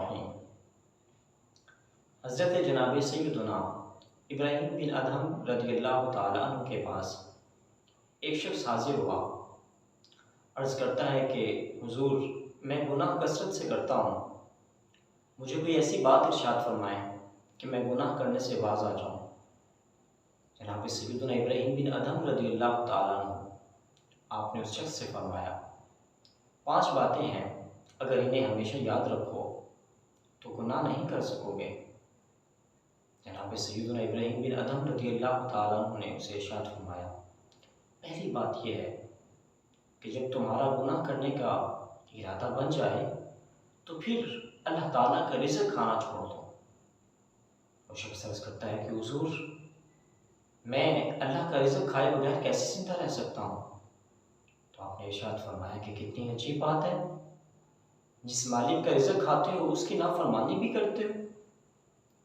रहीम। हज़रत जनाब सैयदना इब्राहीम बिन अदहम रज़ियल्लाहु ताला अन्हु के पास एक शख्स हाजिर हुआ। अर्ज़ करता है कि हुज़ूर, मैं गुनाह कसरत से करता हूँ, मुझे कोई ऐसी बात इरशाद फरमाएं कि मैं गुनाह करने से बाज आ जाऊँ। जनाब सैयदना इब्राहीम बिन अदहम रज़ियल्लाहु ताला अन्हु, आपने उस शख्स से फरमाया, 5 बातें हैं, अगर इन्हें हमेशा याद रखो तो गुनाह नहीं कर सकोगे। जनाब सैयदना इब्राहीम बिन अदहम रज़ियल्लाहु ताला अन्हु ने उसे इरशाद फरमाया, पहली बात यह है कि जब तुम्हारा गुनाह करने का इरादा बन जाए तो फिर अल्लाह ताला का रिज़्क़ खाना छोड़ दो। वो शख्स अर्ज़ करता है कि हुज़ूर, मैं अल्लाह का रिज़्क़ खाए बगैर कैसे ज़िंदा रह सकता हूँ? तो आपने इरशाद फरमाया कि कितनी अजीब बात है, जिस मालिक का रिज़्क़ खाते हो उसकी नाफरमानी भी करते हो।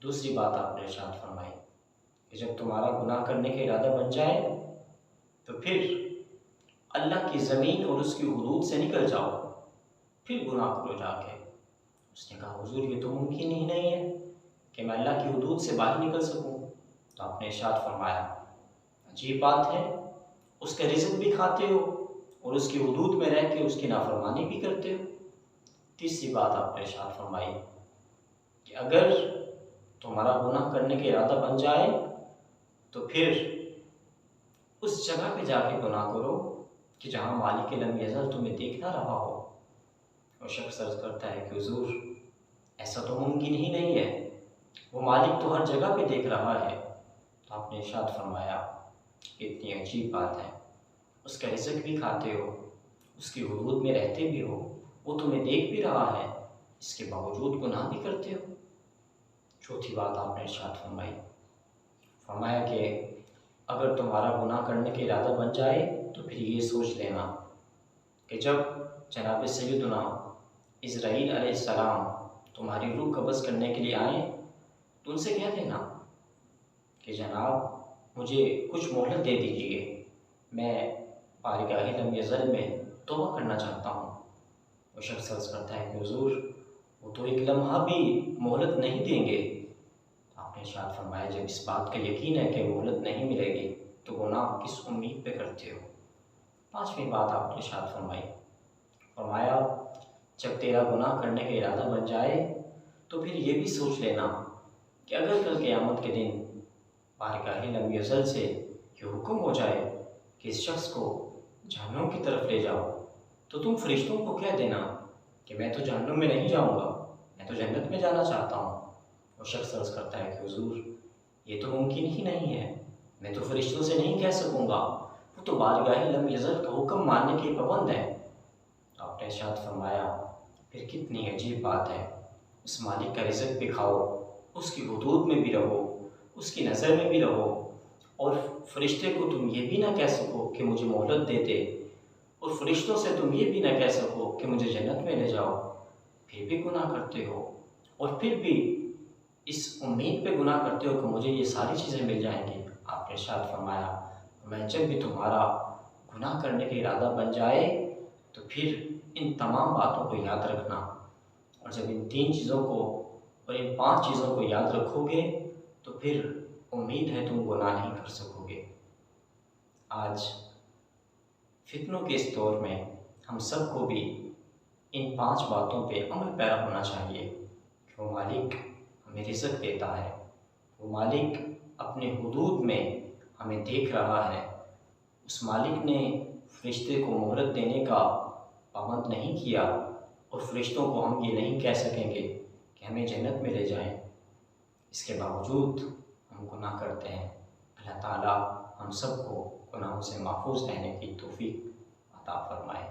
दूसरी बात आपने इरशाद फरमाई कि जब तुम्हारा गुनाह करने का इरादा बन जाए तो फिर अल्लाह की ज़मीन और उसकी हुदूद से निकल जाओ, फिर गुनाह करो जाके। उसने कहा, हुज़ूर, ये तो मुमकिन ही नहीं है कि मैं अल्लाह की हुदूद से बाहर निकल सकूँ। तो आपने इरशाद फरमाया, अजीब बात है, उसका रिज़्क़ भी खाते हो और उसकी हुदूद में रह के उसकी नाफरमानी भी करते हो। तीसरी बात आपने इरशाद फरमाई कि अगर तुम्हारा गुनाह करने का इरादा बन जाए तो फिर उस जगह पे जाके गुनाह करो कि जहाँ मालिक लम यज़ल तुम्हें देख ना रहा हो। और शख्स अर्ज़ करता है कि हुज़ूर, ऐसा तो मुमकिन ही नहीं है, वो मालिक तो हर जगह पे देख रहा है। तो आपने इरशाद फरमाया, इतनी अजीब बात है, उसका रिज़्क़ भी खाते हो, उसकी हुदूद में रहते भी हो, वो तुम्हें देख भी रहा है, इसके बावजूद गुनाह भी करते हो। चौथी बात आपने इरशाद फरमाया कि अगर तुम्हारा गुनाह करने का इरादा बन जाए तो फिर ये सोच लेना कि जब जनाब सैयदना इज़राइल अलैहिस्सलाम तुम्हारी रूह कब्ज़ करने के लिए आए तो उनसे कह देना कि जनाब, मुझे कुछ मोहलत दे दीजिए, मैं बारगाह लम यज़ल में तौबा करना चाहता हूँ। वो शख्स अर्ज़ करता है कि हुज़ूर, वो तो एक लम्हा भी मोहलत नहीं देंगे। आपने इरशाद फरमाया, जब इस बात का यकीन है कि मोहलत नहीं मिलेगी तो गुनाह किस उम्मीद पे करते हो। 5वीं बात आपने इरशाद फरमाया, जब तेरा गुनाह करने का इरादा बन जाए तो फिर ये भी सोच लेना कि अगर कल क़यामत के दिन बारगाह लम यज़ल से ये हुक्म हो जाए कि इस शख्स को जहन्नुम की तरफ ले जाओ, तो तुम फरिश्तों को कह देना कि मैं तो जहन्नुम में नहीं जाऊँगा, मैं तो जन्नत में जाना चाहता हूँ। वो शख्स अर्ज़ करता है कि हुज़ूर, ये तो मुमकिन ही नहीं है, मैं तो फरिश्तों से नहीं कह सकूँगा, वो तो बारगाह लम यज़ल का हुक्म मानने के पाबंद है। तो आपने इरशाद फरमाया, फिर कितनी अजीब बात है, उस मालिक का रिज़्क़ भी खाओ, उसकी हुदूद में भी रहो, उसकी नज़र में भी रहो, और फरिश्ते को तुम ये भी ना कह सको कि मुझे मोहलत दे दे, और फरिश्तों से तुम ये भी ना कह सको कि मुझे जन्नत में ले जाओ, फिर भी गुनाह करते हो, और फिर भी इस उम्मीद पे गुनाह करते हो कि मुझे ये सारी चीज़ें मिल जाएंगी। आपने इरशाद फरमाया, मैं जब भी तुम्हारा गुनाह करने का इरादा बन जाए तो फिर इन तमाम बातों को याद रखना, और जब इन 3 चीज़ों को और इन 5 चीज़ों को याद रखोगे तो फिर उम्मीद है तुम गुनाह नहीं कर सकोगे। आज फितनों के इस दौर में हम सबको भी इन 5 बातों पे अमल पैरा होना चाहिए कि वो मालिक हमें रिज़्क़ देता है, वो मालिक अपने हुदूद में हमें देख रहा है, उस मालिक ने फरिश्ते को मोहलत देने का पाबंद नहीं किया, और फरिश्तों को हम ये नहीं कह सकेंगे कि हमें जन्नत में ले जाएं, इसके बावजूद हम गुनाह करते हैं। अल्लाह ताला हम सबको गुनाहों से महफूज रहने की तौफ़ीक़ अता फ़रमाए।